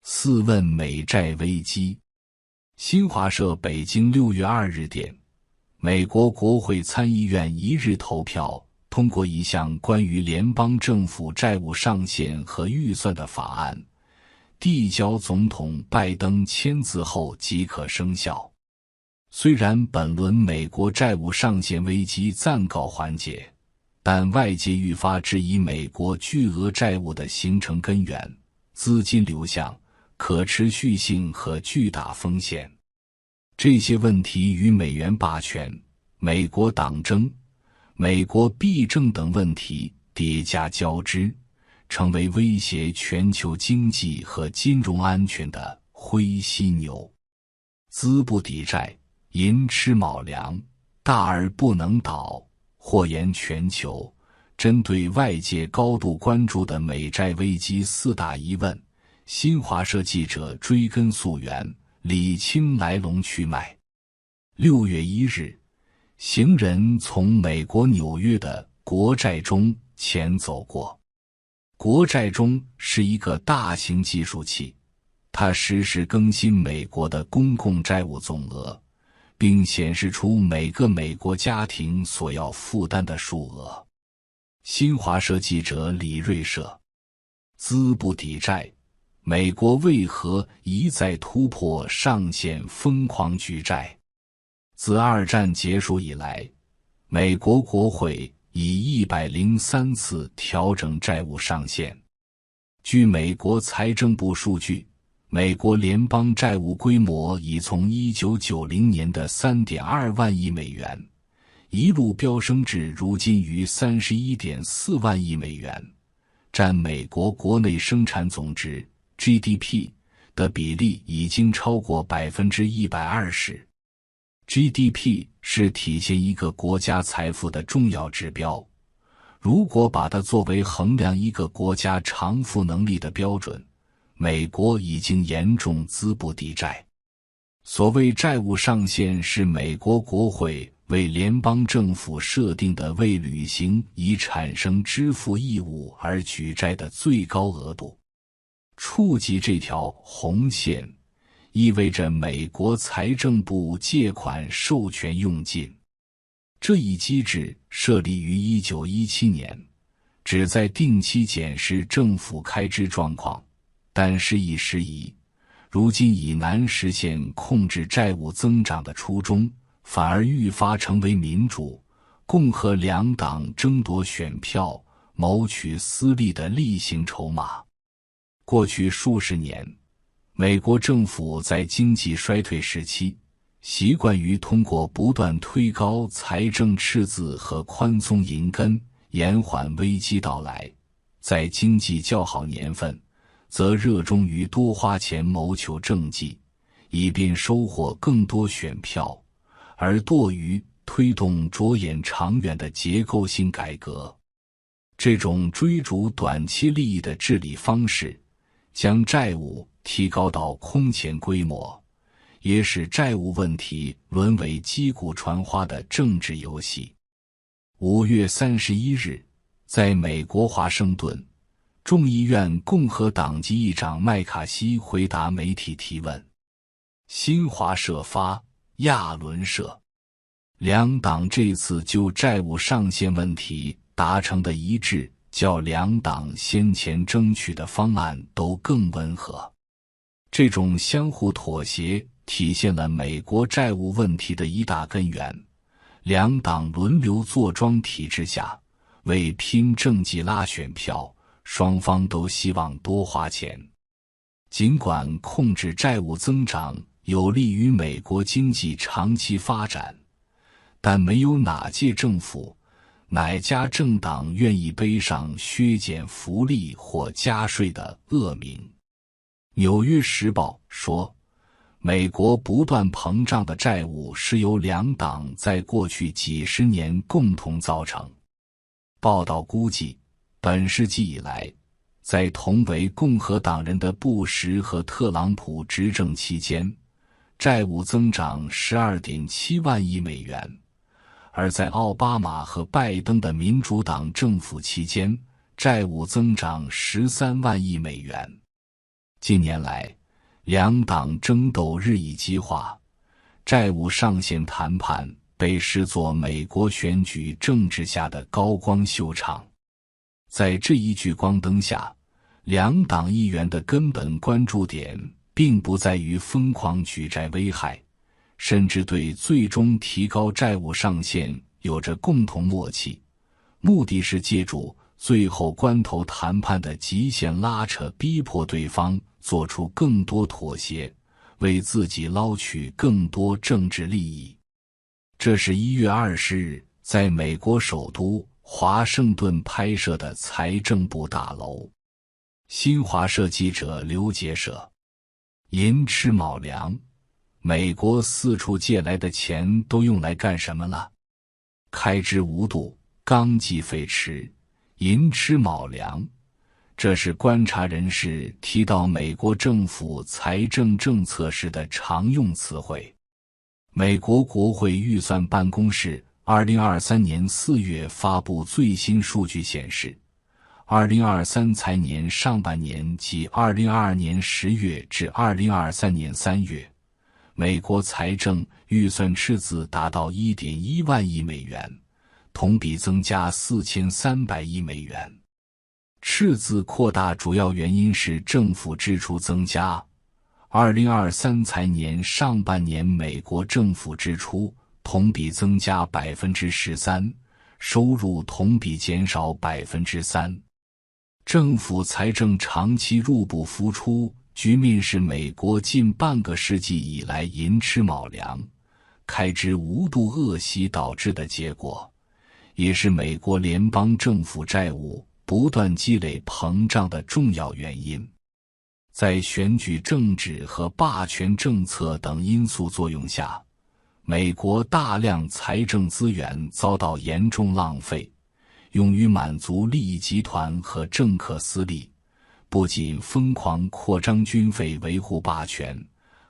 四问美债危机。新华社北京6月2日电，美国国会参议院一日投票通过一项关于联邦政府债务上限和预算的法案，递交总统拜登签字后即可生效。虽然本轮美国债务上限危机暂告缓解，但外界愈发质疑美国巨额债务的形成根源、资金流向、可持续性和巨大风险。这些问题与美元霸权、美国党争、美国币政等问题叠加交织，成为威胁全球经济和金融安全的灰犀牛。资不抵债，寅吃卯粮，大而不能倒，祸延全球。针对外界高度关注的美债危机四大疑问，新华社记者追根溯源，理清来龙去脉。6月1日，行人从美国纽约的国债中前走过。国债中是一个大型计数器，它实时更新美国的公共债务总额，并显示出每个美国家庭所要负担的数额。新华社记者李瑞社，资不抵债，美国为何一再突破上限疯狂举债？自二战结束以来，美国国会以103次调整债务上限。据美国财政部数据，美国联邦债务规模已从1990年的 3.2 万亿美元一路飙升至如今逾 31.4 万亿美元，占美国国内生产总值 GDP 的比例已经超过 120%。GDP 是体现一个国家财富的重要指标，如果把它作为衡量一个国家偿付能力的标准，美国已经严重资不抵债。所谓债务上限是美国国会为联邦政府设定的为履行已产生支付义务而举债的最高额度。触及这条红线，意味着美国财政部借款授权用尽。这一机制设立于1917年，旨在定期检视政府开支状况，但时移时移，如今已难实现控制债务增长的初衷，反而愈发成为民主、共和两党争夺选票、谋取私利的例行筹码。过去数十年，美国政府在经济衰退时期，习惯于通过不断推高财政赤字和宽松银根，延缓危机到来；在经济较好年份，则热衷于多花钱谋求政绩，以便收获更多选票，而惰于推动着眼长远的结构性改革。这种追逐短期利益的治理方式，将债务提高到空前规模，也使债务问题沦为击鼓传花的政治游戏。5月31日，在美国华盛顿，众议院共和党籍议长麦卡锡回答媒体提问。新华社发，亚伦社，两党这次就债务上限问题达成的一致，较两党先前争取的方案都更温和。这种相互妥协体现了美国债务问题的一大根源。两党轮流坐庄体制下，为拼政绩拉选票，双方都希望多花钱。尽管控制债务增长有利于美国经济长期发展，但没有哪届政府、哪家政党愿意背上削减福利或加税的恶名。纽约时报说，美国不断膨胀的债务是由两党在过去几十年共同造成。报道估计，本世纪以来，在同为共和党人的布什和特朗普执政期间，债务增长 12.7 万亿美元，而在奥巴马和拜登的民主党政府期间，债务增长13万亿美元。近年来，两党争斗日益激化，债务上限谈判被视作美国选举政治下的高光秀场。在这一聚光灯下，两党议员的根本关注点并不在于疯狂举债危害，甚至对最终提高债务上限有着共同默契，目的是借助最后关头谈判的极限拉扯逼迫对方做出更多妥协，为自己捞取更多政治利益。这是1月20日在美国首都华盛顿拍摄的财政部大楼。新华社记者刘杰社。寅吃卯粮，美国四处借来的钱都用来干什么了？开支无度，纲纪废弛，寅吃卯粮，这是观察人士提到美国政府财政政策时的常用词汇。美国国会预算办公室2023年4月发布最新数据显示，2023财年上半年即2022年10月至2023年3月，美国财政预算赤字达到 1.1 万亿美元，同比增加4300亿美元。赤字扩大主要原因是政府支出增加。2023财年上半年美国政府支出同比增加 13%， 收入同比减少 3%。政府财政长期入不敷出，局面是美国近半个世纪以来寅吃卯粮、开支无度恶习导致的结果，也是美国联邦政府债务不断积累膨胀的重要原因。在选举政治和霸权政策等因素作用下，美国大量财政资源遭到严重浪费，用于满足利益集团和政客私利，不仅疯狂扩张军费维护霸权，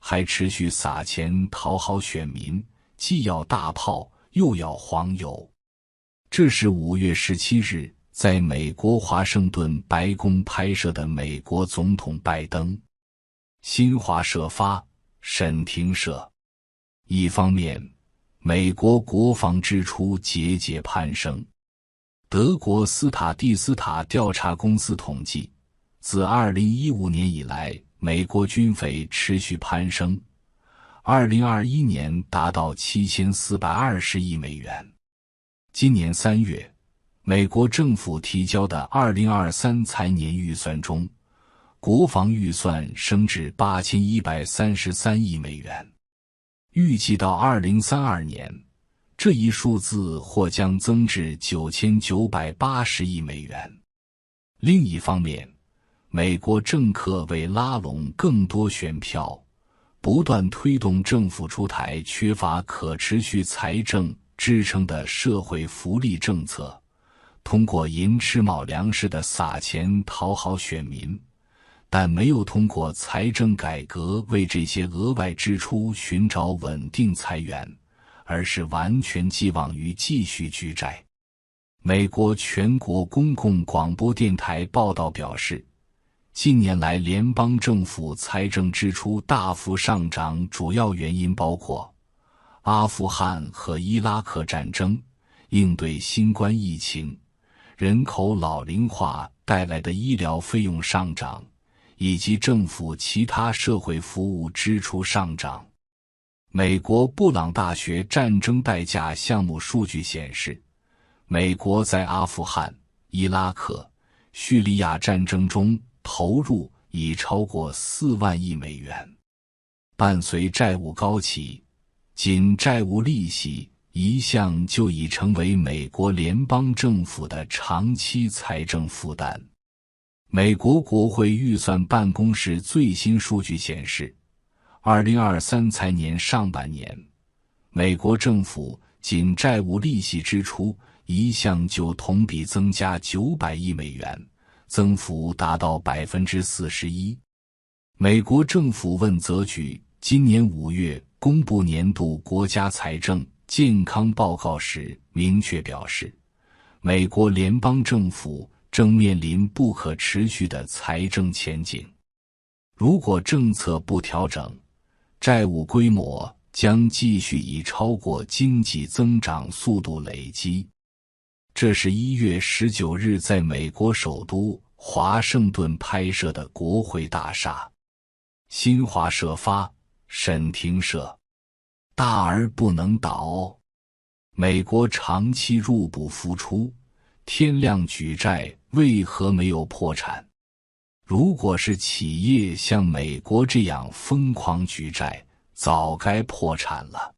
还持续撒钱讨好选民，既要大炮又要黄油。这是5月17日在美国华盛顿白宫拍摄的美国总统拜登。新华社发，沈婷社。一方面，美国国防支出节节攀升。德国斯塔蒂斯塔调查公司统计，自2015年以来，美国军费持续攀升，2021年达到7420亿美元。今年3月，美国政府提交的2023财年预算中，国防预算升至8133亿美元。预计到2032年，这一数字或将增至9980亿美元。另一方面，美国政客为拉拢更多选票，不断推动政府出台缺乏可持续财政支撑的社会福利政策，通过寅吃卯粮式的撒钱讨好选民，但没有通过财政改革为这些额外支出寻找稳定财源，而是完全寄望于继续举债。美国全国公共广播电台报道表示，近年来联邦政府财政支出大幅上涨，主要原因包括阿富汗和伊拉克战争、应对新冠疫情、人口老龄化带来的医疗费用上涨，以及政府其他社会服务支出上涨。美国布朗大学战争代价项目数据显示，美国在阿富汗、伊拉克、叙利亚战争中投入已超过4万亿美元。伴随债务高企，仅债务利息一向就已成为美国联邦政府的长期财政负担。美国国会预算办公室最新数据显示，2023财年上半年，美国政府仅债务利息支出一向就同比增加900亿美元，增幅达到 41%。美国政府问责局今年5月公布年度国家财政健康报告时明确表示，美国联邦政府正面临不可持续的财政前景。如果政策不调整，债务规模将继续以超过经济增长速度累积。这是1月19日在美国首都华盛顿拍摄的国会大厦。新华社发，沈廷社。大而不能倒。美国长期入不敷出，天量举债为何没有破产？如果是企业像美国这样疯狂举债，早该破产了。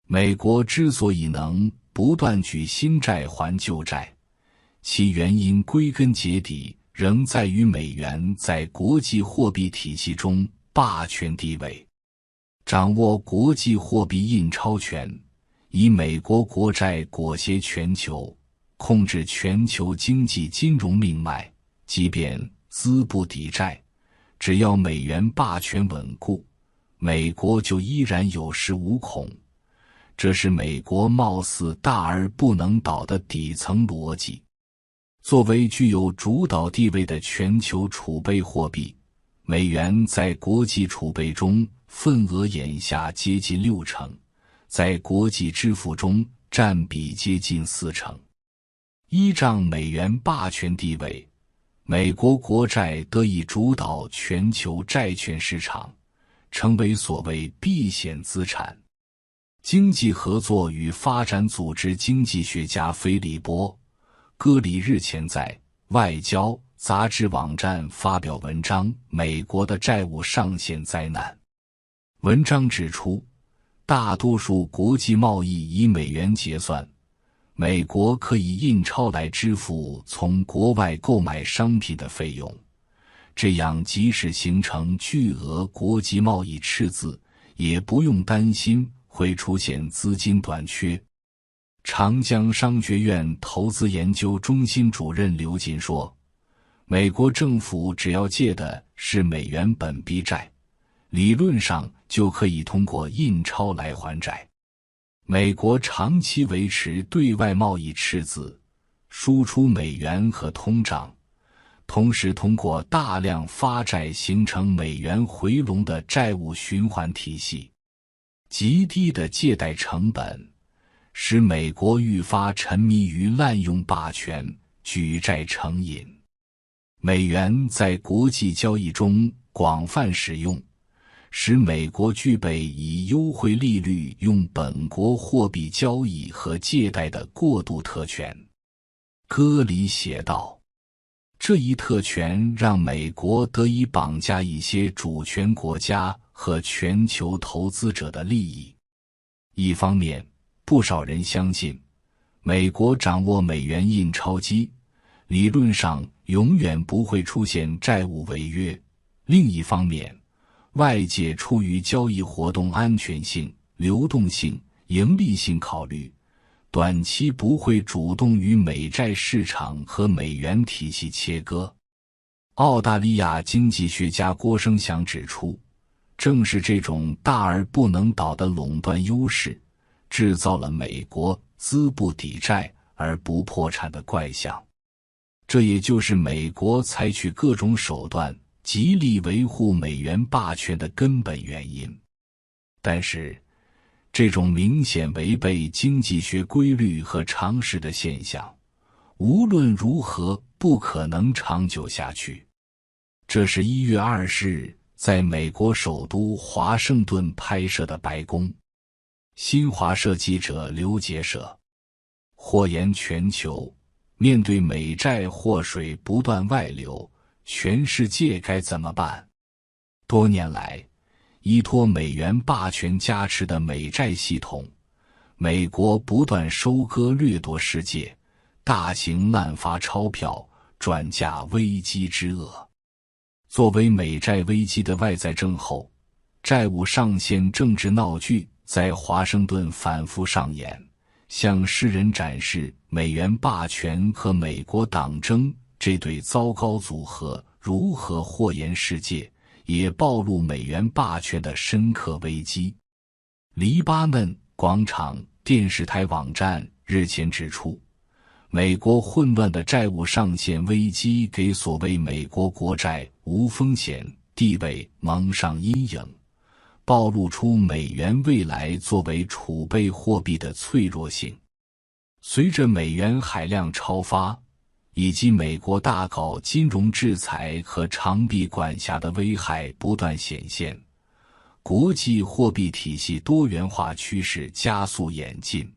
美国之所以能不断举新债还旧债，其原因归根结底仍在于美元在国际货币体系中霸权地位。掌握国际货币印钞权，以美国国债裹挟全球，控制全球经济金融命脉，即便资不抵债，只要美元霸权稳固，美国就依然有恃无恐。这是美国貌似大而不能倒的底层逻辑。作为具有主导地位的全球储备货币，美元在国际储备中份额眼下接近60%，在国际支付中占比接近40%。依仗美元霸权地位，美国国债得以主导全球债券市场，成为所谓避险资产。经济合作与发展组织经济学家菲利波·戈里日前在《外交》杂志网站发表文章《美国的债务上限灾难》。文章指出，大多数国际贸易以美元结算，美国可以印钞来支付从国外购买商品的费用，这样即使形成巨额国际贸易赤字，也不用担心会出现资金短缺。长江商学院投资研究中心主任刘进说，美国政府只要借的是美元本币债，理论上就可以通过印钞来还债。美国长期维持对外贸易赤字，输出美元和通胀，同时通过大量发债形成美元回笼的债务循环体系。极低的借贷成本使美国愈发沉迷于滥用霸权，举债成瘾。美元在国际交易中广泛使用，使美国具备以优惠利率用本国货币交易和借贷的过渡特权。戈里写道，这一特权让美国得以绑架一些主权国家和全球投资者的利益。一方面，不少人相信，美国掌握美元印钞机，理论上永远不会出现债务违约。另一方面，外界出于交易活动安全性、流动性、盈利性考虑，短期不会主动与美债市场和美元体系切割。澳大利亚经济学家郭声祥指出，正是这种大而不能倒的垄断优势，制造了美国资不抵债而不破产的怪象。这也就是美国采取各种手段极力维护美元霸权的根本原因。但是，这种明显违背经济学规律和常识的现象，无论如何不可能长久下去。这是1月20日在美国首都华盛顿拍摄的白宫。新华社记者刘杰社。祸延全球，面对美债祸水不断外流，全世界该怎么办？多年来，依托美元霸权加持的美债系统，美国不断收割掠夺世界，大型滥发钞票，转嫁危机之恶。作为美债危机的外在症候，债务上限政治闹剧在华盛顿反复上演，向世人展示美元霸权和美国党争这对糟糕组合如何祸延世界，也暴露美元霸权的深刻危机。黎巴嫩广场电视台网站日前指出，美国混乱的债务上限危机给所谓美国国债无风险地位蒙上阴影，暴露出美元未来作为储备货币的脆弱性。随着美元海量超发，以及美国大搞金融制裁和长臂管辖的危害不断显现，国际货币体系多元化趋势加速演进。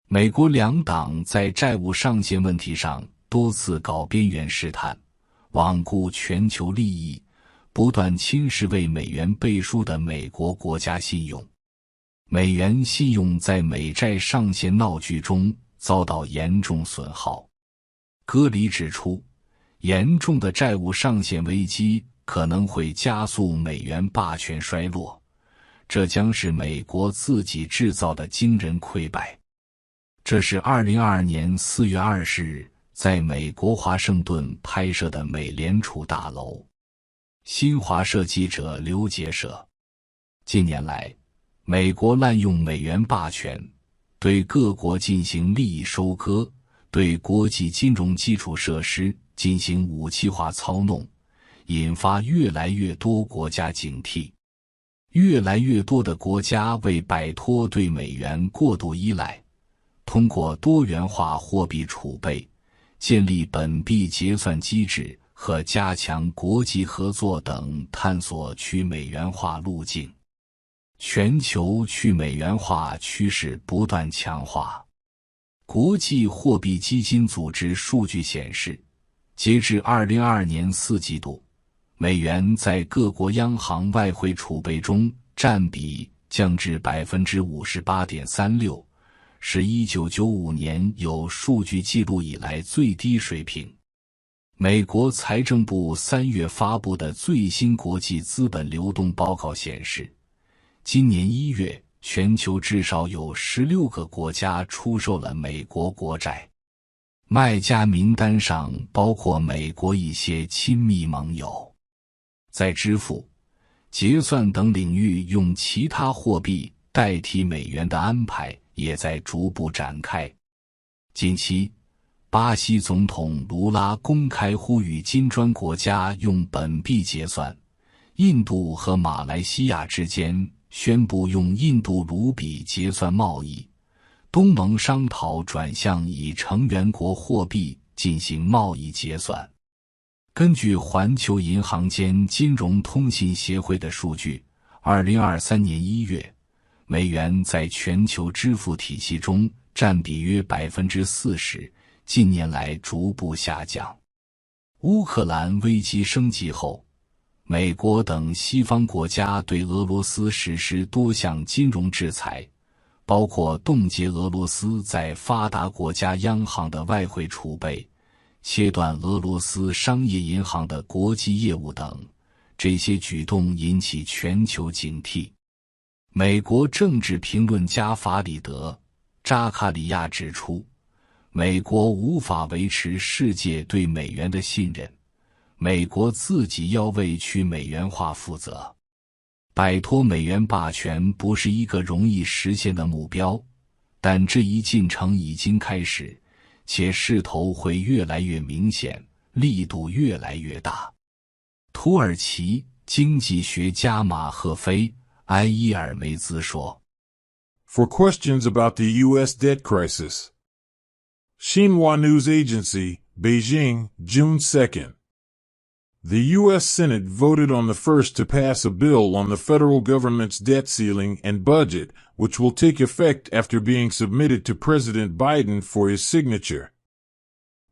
美国两党在债务上限问题上多次搞边缘试探，罔顾全球利益，不断侵蚀为美元背书的美国国家信用。美元信用在美债上限闹剧中遭到严重损耗。戈里指出，严重的债务上限危机可能会加速美元霸权衰落，这将是美国自己制造的惊人溃败。这是2022年4月20日在美国华盛顿拍摄的美联储大楼。新华社记者刘杰社。近年来，美国滥用美元霸权，对各国进行利益收割，对国际金融基础设施进行武器化操弄，引发越来越多国家警惕。越来越多的国家为摆脱对美元过度依赖，通过多元化货币储备，建立本币结算机制和加强国际合作等，探索去美元化路径。全球去美元化趋势不断强化。国际货币基金组织数据显示，截至2022年4季度，美元在各国央行外汇储备中占比降至 58.36%， 是1995年有数据记录以来最低水平。美国财政部3月发布的最新国际资本流动报告显示，今年1月，全球至少有16个国家出售了美国国债，卖家名单上包括美国一些亲密盟友。在支付、结算等领域用其他货币代替美元的安排也在逐步展开。近期，巴西总统卢拉公开呼吁金砖国家用本币结算，印度和马来西亚之间宣布用印度卢比结算贸易，东盟商讨转向以成员国货币进行贸易结算。根据环球银行间金融通信协会的数据，2023年1月，美元在全球支付体系中占比约 40%， 近年来逐步下降。乌克兰危机升级后，美国等西方国家对俄罗斯实施多项金融制裁，包括冻结俄罗斯在发达国家央行的外汇储备，切断俄罗斯商业银行的国际业务等。这些举动引起全球警惕。美国政治评论家法里德·扎卡里亚指出，美国无法维持世界对美元的信任，美国自己要为去美元化负责。摆脱美元霸权不是一个容易实现的目标，但这一进程已经开始，且势头会越来越明显，力度越来越大。土耳其经济学家马赫菲·埃伊尔梅兹说 For questions about the U.S. debt crisis. Xinhua News Agency, Beijing, June 2nd. The U.S. Senate voted on the 1st to pass a bill on the federal government's debt ceiling and budget, which will take effect after being submitted to President Biden for his signature.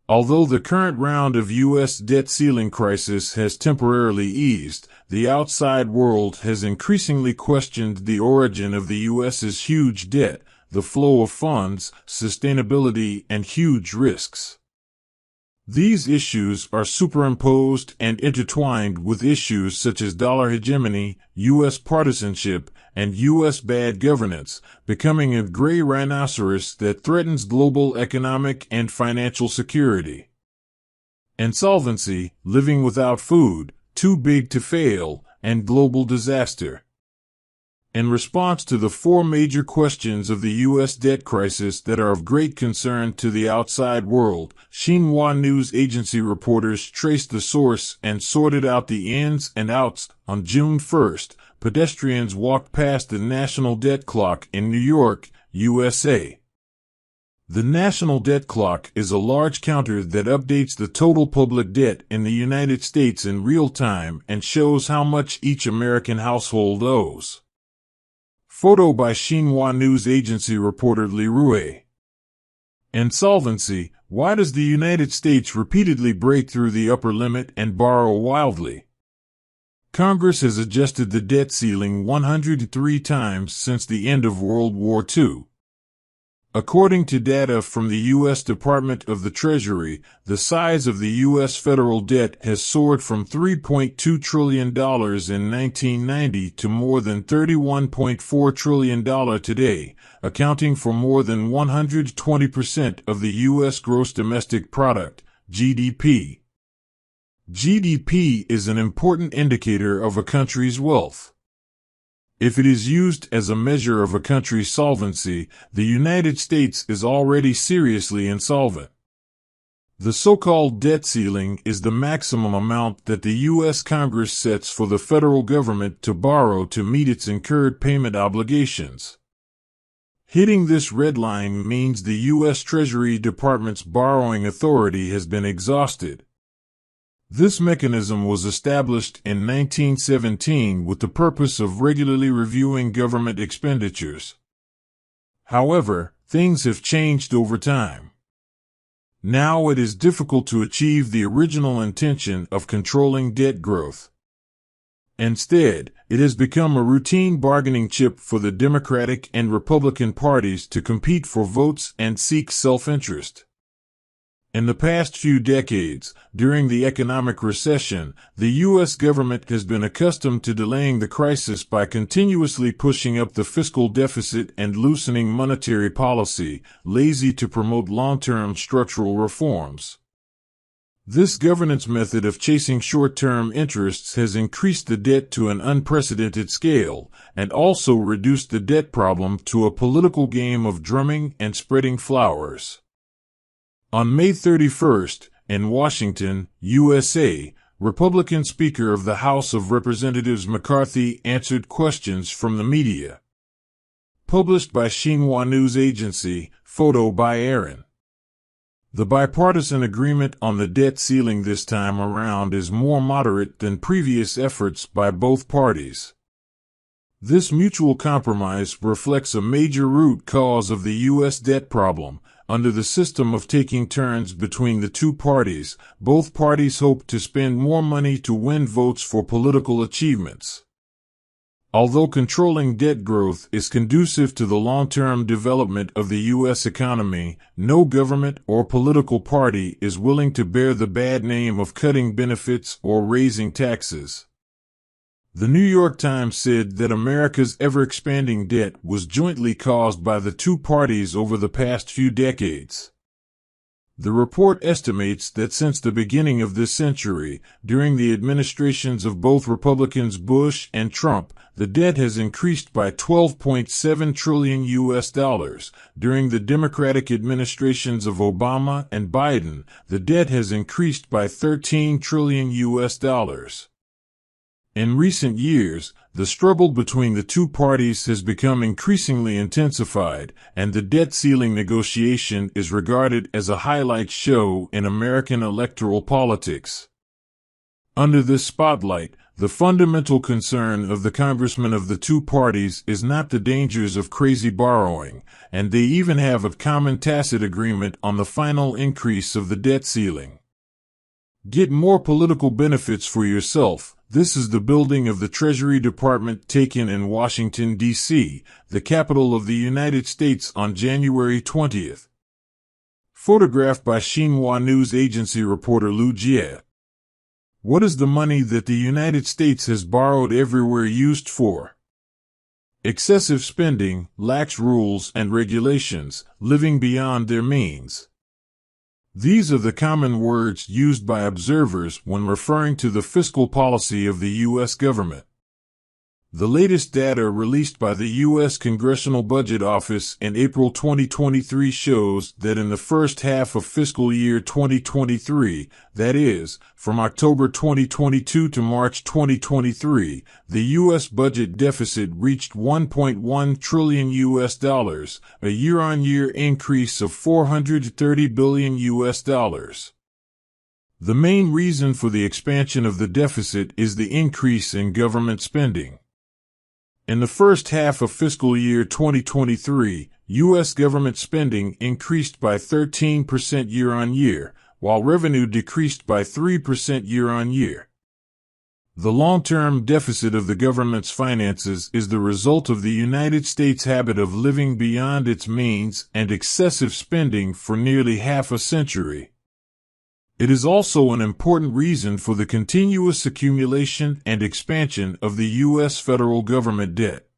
Although the current round of U.S. debt ceiling crisis has temporarily eased, the outside world has increasingly questioned the origin of the U.S.'s huge debt, the flow of funds, sustainability, and huge risks. These issues are superimposed and intertwined with issues such as dollar hegemony, U.S. partisanship, and U.S. bad governance, becoming a gray rhinoceros that threatens global economic and financial security. Insolvency, living without food, too big to fail, and global disaster. In response to the four major questions of the U.S. debt crisis that are of great concern to the outside world, Xinhua News Agency reporters traced the source and sorted out the ins and outs. On June 1st, pedestrians walked past the National Debt Clock in New York, USA. The National Debt Clock is a large counter that updates the total public debt in the United States in real time and shows how much each American household owes. Photo by Xinhua News Agency reporter Li Rui. Insolvency: why does the United States repeatedly break through the upper limit and borrow wildly? Congress has adjusted the debt ceiling 103 times since the end of World War II. According to data from the U.S. Department of the Treasury, the size of the U.S. federal debt has soared from $3.2 trillion in 1990 to more than $31.4 trillion today, accounting for more than 120% of the U.S. gross domestic product, GDP. GDP is an important indicator of a country's wealth. If it is used as a measure of a country's solvency, the United States is already seriously insolvent. The so-called debt ceiling is the maximum amount that the U.S. Congress sets for the federal government to borrow to meet its incurred payment obligations. Hitting this red line means the U.S. Treasury Department's borrowing authority has been exhausted. This mechanism was established in 1917 with the purpose of regularly reviewing government expenditures. However, things have changed over time. Now it is difficult to achieve the original intention of controlling debt growth. Instead, it has become a routine bargaining chip for the Democratic and Republican parties to compete for votes and seek self-interest. In the past few decades, during the economic recession, the U.S. government has been accustomed to delaying the crisis by continuously pushing up the fiscal deficit and loosening monetary policy, lazy to promote long-term structural reforms. This governance method of chasing short-term interests has increased the debt to an unprecedented scale, and also reduced the debt problem to a political game of drumming and spreading flowers. On May 31st, in Washington, USA, Republican Speaker of the House of Representatives McCarthy answered questions from the media. Published by Xinhua News Agency, photo by Aaron. The bipartisan agreement on the debt ceiling this time around is more moderate than previous efforts by both parties. This mutual compromise reflects a major root cause of the U.S. debt problem. Under the system of taking turns between the two parties, both parties hope to spend more money to win votes for political achievements. Although controlling debt growth is conducive to the long-term development of the U.S. economy, no government or political party is willing to bear the bad name of cutting benefits or raising taxes. The New York Times said that America's ever-expanding debt was jointly caused by the two parties over the past few decades. The report estimates that since the beginning of this century, during the administrations of both Republicans Bush and Trump, the debt has increased by $12.7 trillion. During the Democratic administrations of Obama and Biden, the debt has increased by $13 trillion. In recent years, the struggle between the two parties has become increasingly intensified, and the debt ceiling negotiation is regarded as a highlight show in American electoral politics. Under this spotlight, the fundamental concern of the congressmen of the two parties is not the dangers of crazy borrowing, and they even have a common tacit agreement on the final increase of the debt ceiling. Get more political benefits for yourself. This is the building of the Treasury Department taken in Washington, D.C., the capital of the United States on January 20th. Photographed by Xinhua News Agency reporter Lu Jie. What is the money that the United States has borrowed everywhere used for? Excessive spending, lax rules and regulations, living beyond their means. These are the common words used by observers when referring to the fiscal policy of the U.S. government. The latest data released by the U.S. Congressional Budget Office in April 2023 shows that in the first half of fiscal year 2023, that is, from October 2022 to March 2023, the U.S. budget deficit reached $1.1 trillion, a year-on-year increase of $430 billion. The main reason for the expansion of the deficit is the increase in government spending. In the first half of fiscal year 2023, U.S. government spending increased by 13% year-on-year, while revenue decreased by 3% year-on-year. The long-term deficit of the government's finances is the result of the United States' habit of living beyond its means and excessive spending for nearly half a century. It is also an important reason for the continuous accumulation and expansion of the U.S. federal government debt.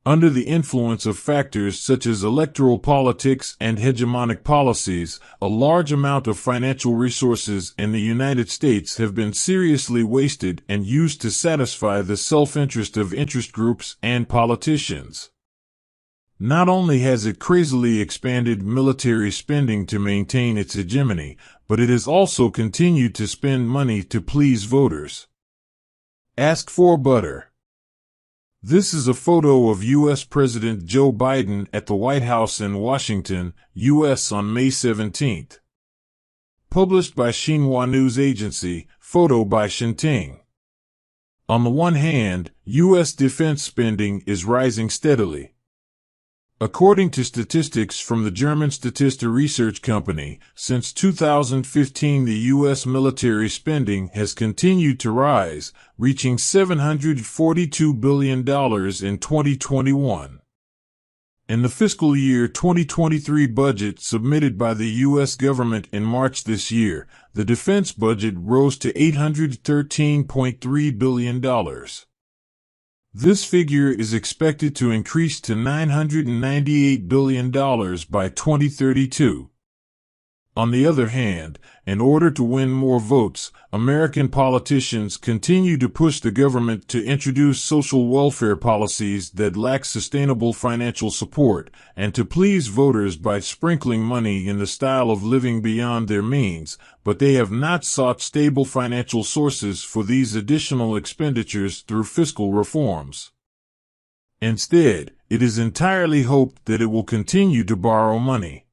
Under the influence of factors such as electoral politics and hegemonic policies, a large amount of financial resources in the United States have been seriously wasted and used to satisfy the self-interest of interest groups and politicians. Not only has it crazily expanded military spending to maintain its hegemony, but it has also continued to spend money to please voters. Ask for butter. This is a photo of U.S. President Joe Biden at the White House in Washington, U.S. on May 17. Published by Xinhua News Agency, photo by Shinting. On the one hand, U.S. defense spending is rising steadily. According to statistics from the German Statista research company, since 2015 the U.S. military spending has continued to rise, reaching $742 billion in 2021. In the fiscal year 2023 budget submitted by the U.S. government in March this year, the defense budget rose to $813.3 billion. This figure is expected to increase to $998 billion by 2032. On the other hand, in order to win more votes, American politicians continue to push the government to introduce social welfare policies that lack sustainable financial support, and to please voters by sprinkling money in the style of living beyond their means, but they have not sought stable financial sources for these additional expenditures through fiscal reforms. Instead, it is entirely hoped that it will continue to borrow money.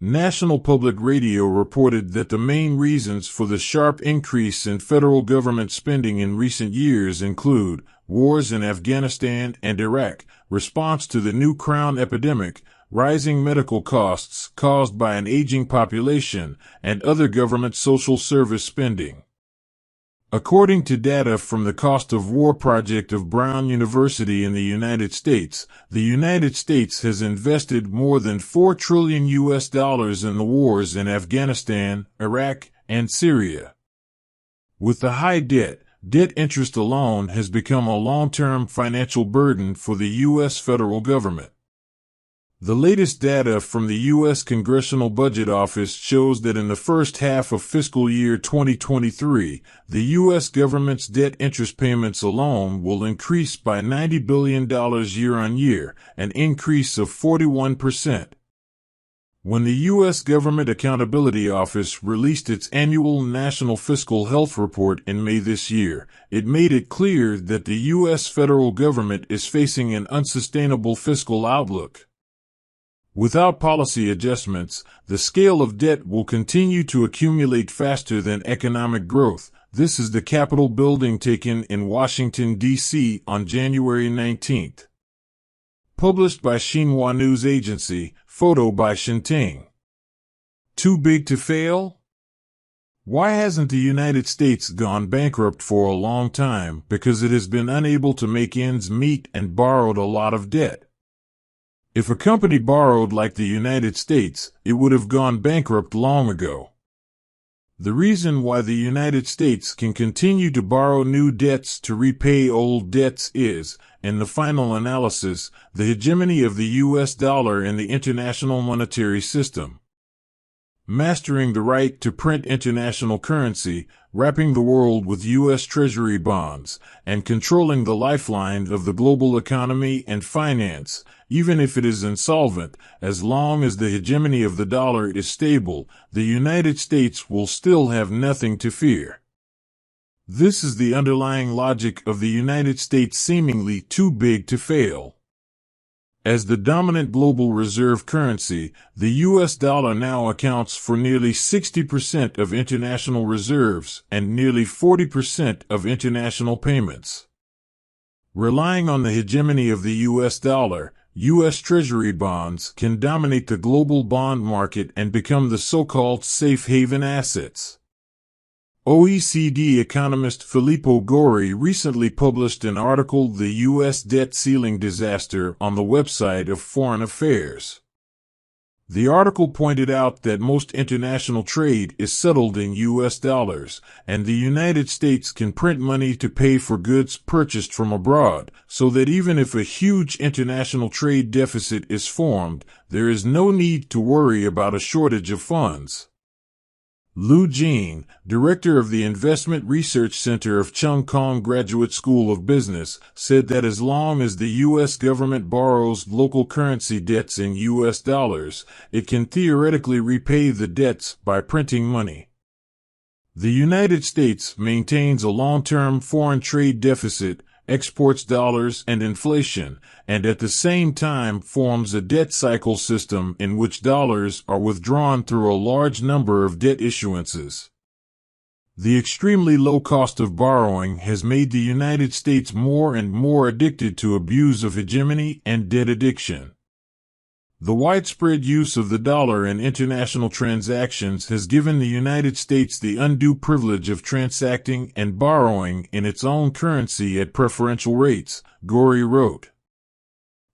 National Public Radio reported that the main reasons for the sharp increase in federal government spending in recent years include wars in Afghanistan and Iraq, response to the new crown epidemic, rising medical costs caused by an aging population, and other government social service spending. According to data from the Cost of War Project of Brown University in the United States has invested more than $4 trillion in the wars in Afghanistan, Iraq, and Syria. With the high debt interest alone has become a long-term financial burden for the U.S. federal government. The latest data from the U.S. Congressional Budget Office shows that in the first half of fiscal year 2023, the U.S. government's debt interest payments alone will increase by $90 billion year-on-year, an increase of 41%. When the U.S. Government Accountability Office released its annual National Fiscal Health Report in May this year, it made it clear that the U.S. federal government is facing an unsustainable fiscal outlook. Without policy adjustments, the scale of debt will continue to accumulate faster than economic growth. This is the Capitol building taken in Washington, D.C. on January 19. Published by Xinhua News Agency, photo by Shinting. Too big to fail? Why hasn't the United States gone bankrupt for a long time? Because it has been unable to make ends meet and borrowed a lot of debt. If a company borrowed like the United States, it would have gone bankrupt long ago. The reason why the United States can continue to borrow new debts to repay old debts is, in the final analysis, the hegemony of the U.S. dollar in the international monetary system. mastering the right to print international currency, wrapping the world with U.S. Treasury bonds, and controlling the lifeline of the global economy and finance. Even if it is insolvent, as long as the hegemony of the dollar is stable, the United States will still have nothing to fear. This is the underlying logic of the United States seemingly too big to fail. As the dominant global reserve currency, the U.S. dollar now accounts for nearly 60% of international reserves and nearly 40% of international payments. Relying on the hegemony of the U.S. dollar, U.S. Treasury bonds can dominate the global bond market and become the so-called safe haven assets. OECD economist Filippo Gori recently published an article, "The U.S. Debt Ceiling Disaster," on the website of Foreign Affairs. The article pointed out that most international trade is settled in U.S. dollars, and the United States can print money to pay for goods purchased from abroad, so that even if a huge international trade deficit is formed, there is no need to worry about a shortage of funds. Lu Jing, director of the Investment Research Center of Chung Kong Graduate School of Business, said that as long as the U.S. government borrows local currency debts in U.S. dollars, it can theoretically repay the debts by printing money. The United States maintains a long-term foreign trade deficit, exports dollars and inflation, and at the same time forms a debt cycle system in which dollars are withdrawn through a large number of debt issuances. The extremely low cost of borrowing has made the United States more and more addicted to abuse of hegemony and debt addiction. The widespread use of the dollar in international transactions has given the United States the undue privilege of transacting and borrowing in its own currency at preferential rates, Gori wrote.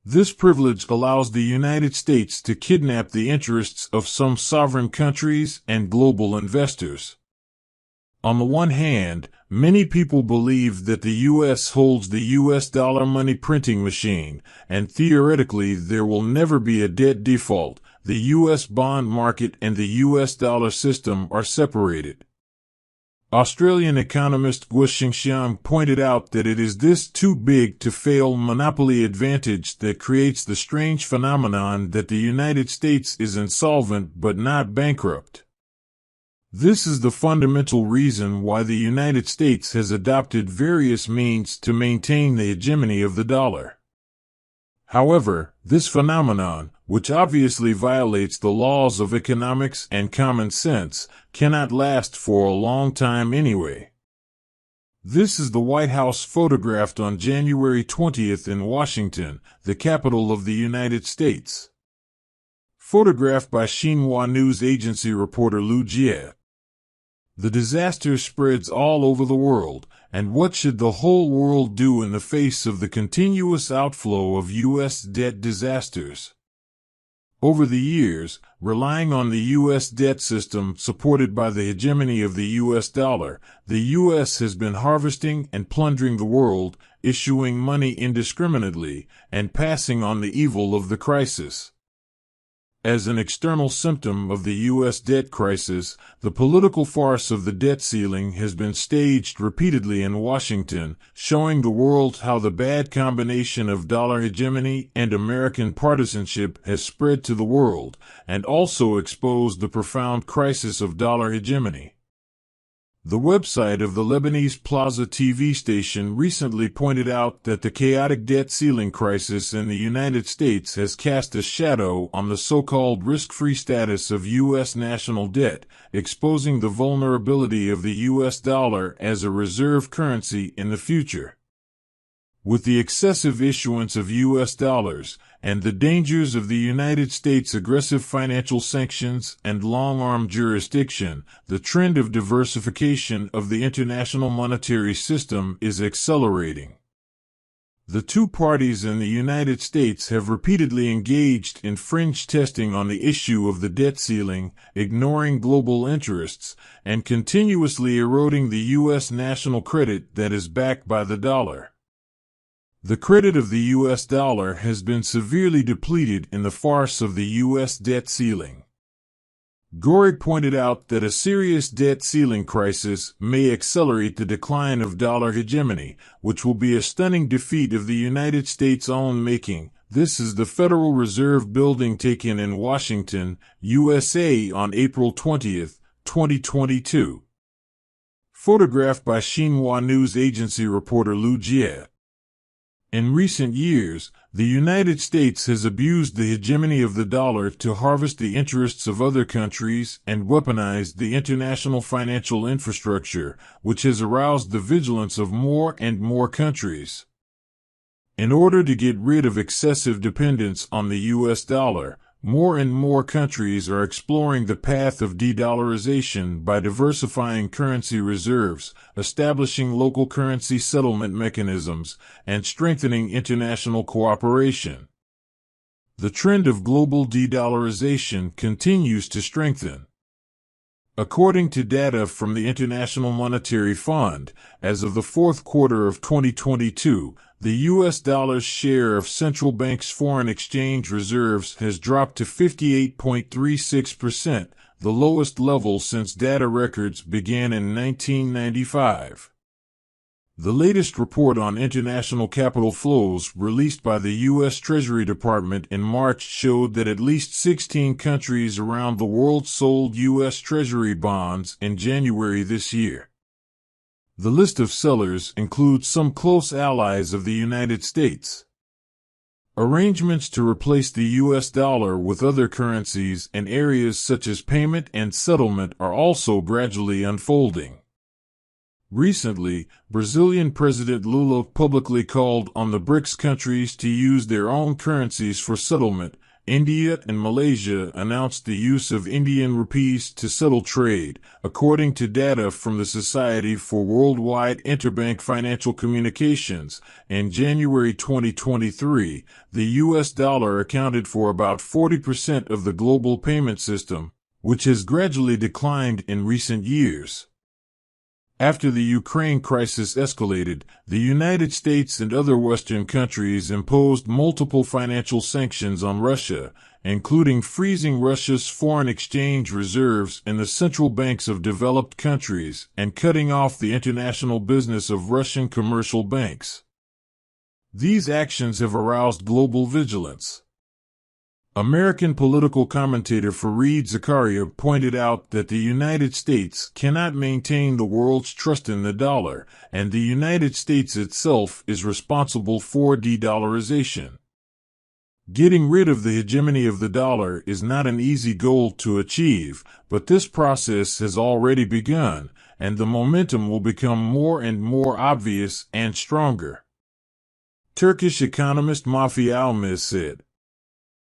This privilege allows the United States to kidnap the interests of some sovereign countries and global investors. On the one hand, many people believe that the U.S. holds the U.S. dollar money printing machine, and theoretically there will never be a debt default. The U.S. bond market and the U.S. dollar system are separated. Australian economist Guo Xingxiang pointed out that it is this too big to fail monopoly advantage that creates the strange phenomenon that the United States is insolvent but not bankrupt. This is the fundamental reason why the United States has adopted various means to maintain the hegemony of the dollar. However, this phenomenon, which obviously violates the laws of economics and common sense, cannot last for a long time anyway. This is the White House photographed on January 20th in Washington, the capital of the United States. Photographed by Xinhua News Agency reporter Lu Jie. The disaster spreads all over the world, and what should the whole world do in the face of the continuous outflow of U.S. debt disasters? Over the years, relying on the U.S. debt system supported by the hegemony of the U.S. dollar, the U.S. has been harvesting and plundering the world, issuing money indiscriminately, and passing on the evil of the crisis. As an external symptom of the U.S. debt crisis, the political farce of the debt ceiling has been staged repeatedly in Washington, showing the world how the bad combination of dollar hegemony and American partisanship has spread to the world, and also exposed the profound crisis of dollar hegemony. The website of the Lebanese Plaza TV station recently pointed out that the chaotic debt ceiling crisis in the United States has cast a shadow on the so-called risk-free status of U.S. national debt, exposing the vulnerability of the U.S. dollar as a reserve currency in the future. With the excessive issuance of U.S. dollars, and the dangers of the United States' aggressive financial sanctions and long-arm jurisdiction, the trend of diversification of the international monetary system is accelerating. The two parties in the United States have repeatedly engaged in fringe testing on the issue of the debt ceiling, ignoring global interests, and continuously eroding the U.S. national credit that is backed by the dollar. The credit of the U.S. dollar has been severely depleted in the farce of the U.S. debt ceiling. Gorick pointed out that a serious debt ceiling crisis may accelerate the decline of dollar hegemony, which will be a stunning defeat of the United States' own making. This is the Federal Reserve Building taken in Washington, USA on April 20, 2022. Photographed by Xinhua News Agency reporter Lu Jie. In recent years, the United States has abused the hegemony of the dollar to harvest the interests of other countries and weaponized the international financial infrastructure, which has aroused the vigilance of more and more countries. In order to get rid of excessive dependence on the U.S. dollar, more and more countries are exploring the path of de-dollarization by diversifying currency reserves, establishing local currency settlement mechanisms, and strengthening international cooperation. The trend of global de-dollarization continues to strengthen. According to data from the International Monetary Fund, as of the fourth quarter of 2022, the U.S. dollar's share of central banks' foreign exchange reserves has dropped to 58.36%, the lowest level since data records began in 1995. The latest report on international capital flows released by the U.S. Treasury Department in March showed that at least 16 countries around the world sold U.S. Treasury bonds in January this year. The list of sellers includes some close allies of the United States. Arrangements to replace the U.S. dollar with other currencies in areas such as payment and settlement are also gradually unfolding. Recently, Brazilian President Lula publicly called on the BRICS countries to use their own currencies for settlement. India and Malaysia announced the use of Indian rupees to settle trade, according to data from the Society for Worldwide Interbank Financial Communications. In January 2023, the U.S. dollar accounted for about 40% of the global payment system, which has gradually declined in recent years. After the Ukraine crisis escalated, the United States and other Western countries imposed multiple financial sanctions on Russia, including freezing Russia's foreign exchange reserves in the central banks of developed countries and cutting off the international business of Russian commercial banks. These actions have aroused global vigilance. American political commentator Fareed Zakaria pointed out that the United States cannot maintain the world's trust in the dollar, and the United States itself is responsible for de-dollarization. Getting rid of the hegemony of the dollar is not an easy goal to achieve, but this process has already begun, and the momentum will become more and more obvious and stronger. Turkish economist Mahfi Almiz said,